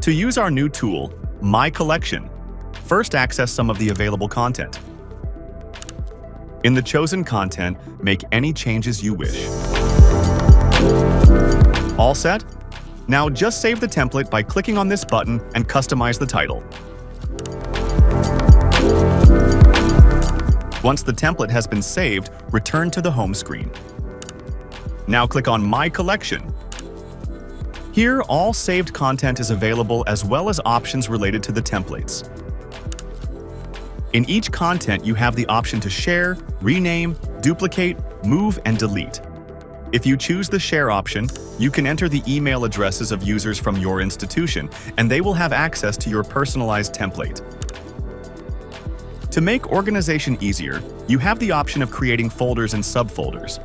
To use our new tool, My Collection, first access some of the available content. In the chosen content, make any changes you wish. All set? Now just save the template by clicking on this button and customize the title. Once the template has been saved, return to the home screen. Now click on My Collection. Here, all saved content is available as well as options related to the templates. In each content, you have the option to share, rename, duplicate, move, and delete. If you choose the share option, you can enter the email addresses of users from your institution, and they will have access to your personalized template. To make organization easier, you have the option of creating folders and subfolders.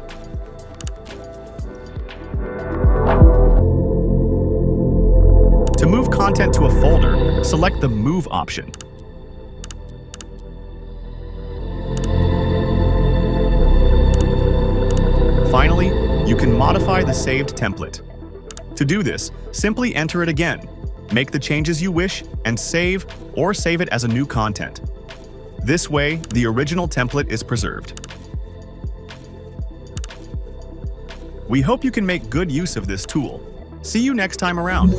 To move content to a folder, select the Move option. Finally, you can modify the saved template. To do this, simply enter it again, make the changes you wish, and save or save it as a new content. This way, the original template is preserved. We hope you can make good use of this tool. See you next time around.